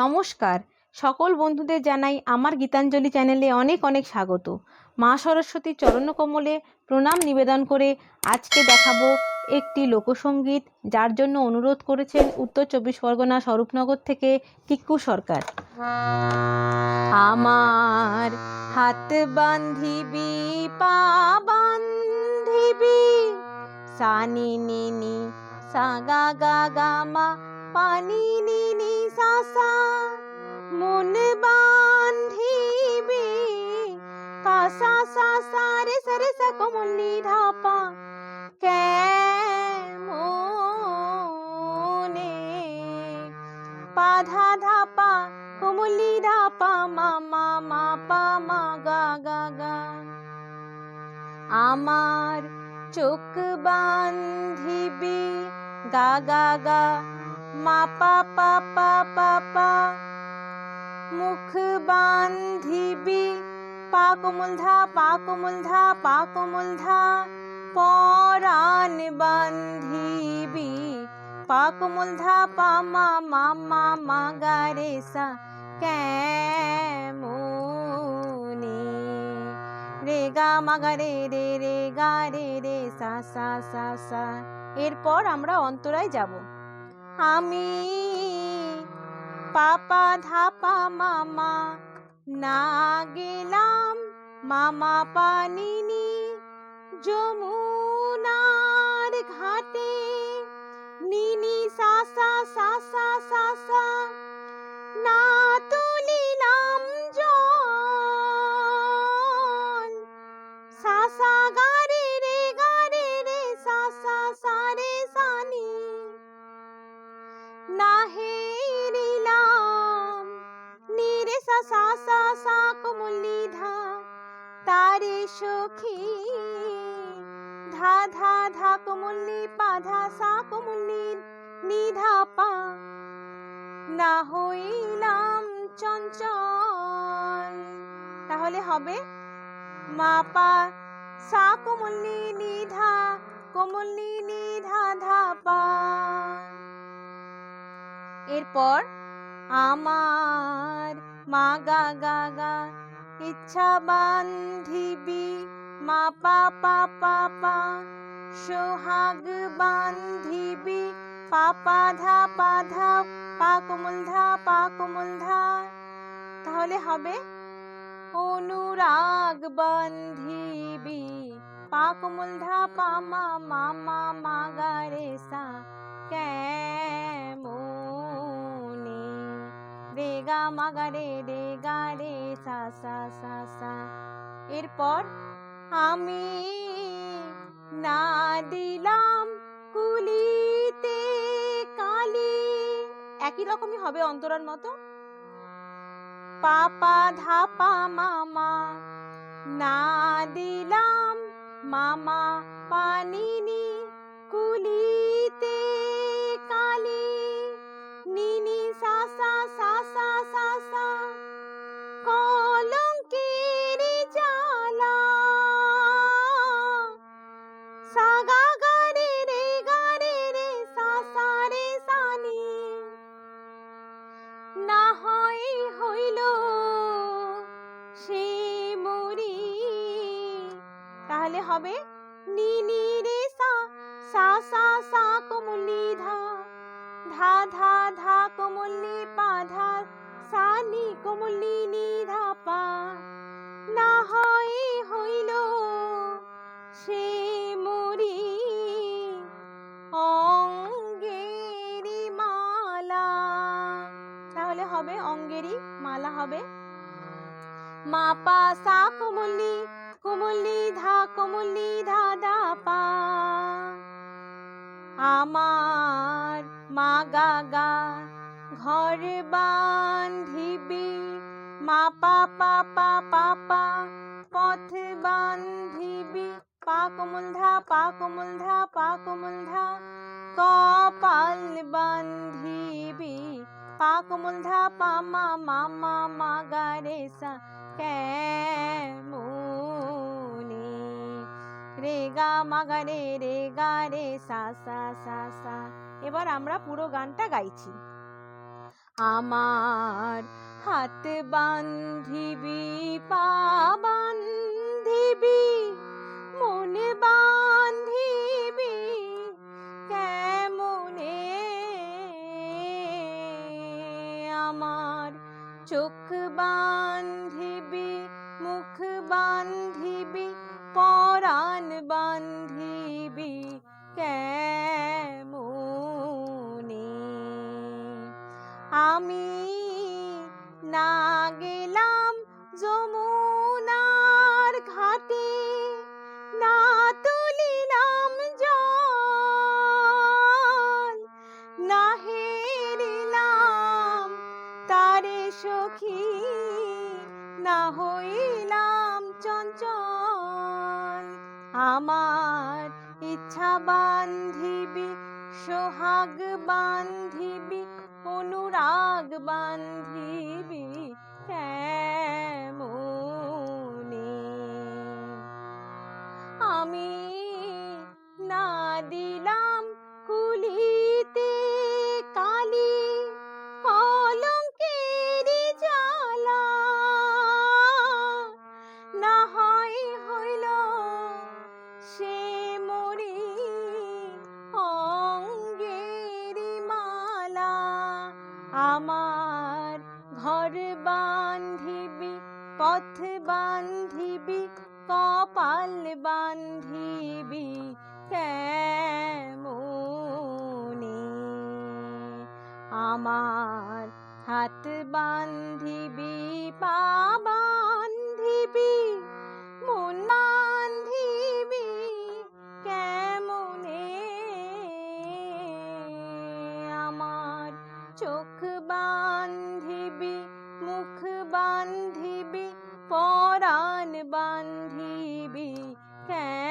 নমস্কার, সকল বন্ধুদের জানাই আমার গীতাঞ্জলি চ্যানেলে অনেক অনেক স্বাগত। মা সরস্বতীর চরণকমলে প্রণাম নিবেদন করে আজকে দেখাবো একটি লোকসঙ্গীত, যার জন্য অনুরোধ করেছেন উত্তর চব্বিশ পরগনা স্বরূপনগর থেকে টিক্কু সরকার। আমার হাত বান্ধিবি পা বান্ধিবি, সানি নিনি সা গা গা গা মা, পানি নিনি সা সা, মন বান্ধিবি পা সা সা সা রে সা রে সা কমলি ধা পা, কেমনে পা ধা ধা পা কমলি ধা পা মা মা মা পা মা গা গা গা। আমার চোখ বান্ধিবি গা গা গা মা পা পা পা পা পা, মুখ বান্ধিবি পা কোমল ধা পা কোমল ধা পা কোমল ধা, পরাণ বান্ধিবি পা কোমল ধা পা মা মা মা মা গা রে সা, কেমনে রে গা মা গা রে রে রে গা রে রে সা সা সা সা। এরপর আমরা অন্তরায় যাব। আমি পাপা ধাপা মামা, না গেলাম মামা পানিনি যমুনার ঘাটে, নিনি সা সা সা সা সা সা, না তুলিলাম জল, সা সা গা রে রে সা সা সা রে সানি, না হেরিলাম নি রে সা সা সা সা কমলি ধা, তারে সখী ধা ধা ধা কমলি পা ধা সা কমলি নি ধা পা, না হইলাম চঞ্চল। তাহলে হবে মা পা সা কমলি নি ধা কমলি নি ধা ধা পা। এরপর আমার মা গা গা গা, ইচ্ছা বান্ধিবি মা পা পা পা পা, সোহাগ বান্ধিবি পা পা ধা পা ধা পা কোমল ধা পা কোমল ধা। তাহলে হবে অনুরাগ বান্ধিবি পা কোমল ধা পা মা মা মা মা গা রে সা, কেমনে রে গা মা গা রে সা সা সা সা। এরপর আমি না দিলাম কুলিতে কালি, একই রকমই হবে অন্তরার মতো। পাপা ধাপা মামা, না দিলাম মামা পানিনি কুলিতে কালি, নিনি সা সা সা সা সা সা, কলঙ্কের জ্বালা, সা গা গা রে রে সা সা রে সানি, না হয় হইল সে মরি। তাহলে হবে নি নি রে সা সা সা সা কমলি ধা, ধা ধা ধা কমলি পা ধা সা নি কমলি নি ধা পা, না হয় হইল সে মরি অঙ্গেরি মালা। তাহলে হবে অঙ্গেরি মালা হবে মা পা সা কমলি কমলি ধা ধা পা। আমার মা গা গা, ঘর বান্ধিবি মা পা পা পা পা পা, পথ বান্ধিবি পা কোমল ধা পা কোমল ধা পা কোমল ধা, কপাল বান্ধিবি পা কোমল ধা পা মা মা মা মা গা রে সা, কেমনে রে গা মা গা রে সা সা সা সা। এবার আমরা পুরো গানটা গাইছি। আমার হাত বান্ধিবি, পা বান্ধিবি, মন বান্ধিবি কেমনে? আমার চোখ বান্ধিবি, মুখ বান্ধিবি, পরাণ বান্ধিবি কেমনে? আমি না গেলাম যমুনার ঘাটে, না তুলিলাম জল, না হেরিলাম তারে সখী, না হইলাম চঞ্চল। আমার ইচ্ছা বান্ধিবি, সোহাগ বান্ধিবি, অনুরাগ বান্ধিবি কেমনে? আমি না দিলাম কুলিতে কালি, কলঙ্কের জ্বালা, না হয় হইল সে মরি অঙ্গের মালা। আমার ঘর বান্ধিবি, পথ বান্ধিবি, কপাল বান্ধিবি কেমনে? আমার হাত বান্ধিবি, পা বান্ধিবি, মন বান্ধিবি কেমনে? আমার চোখ বান্ধিবি, মুখ বান্ধিবি, পরাণ বান্ধিবি কেমনে?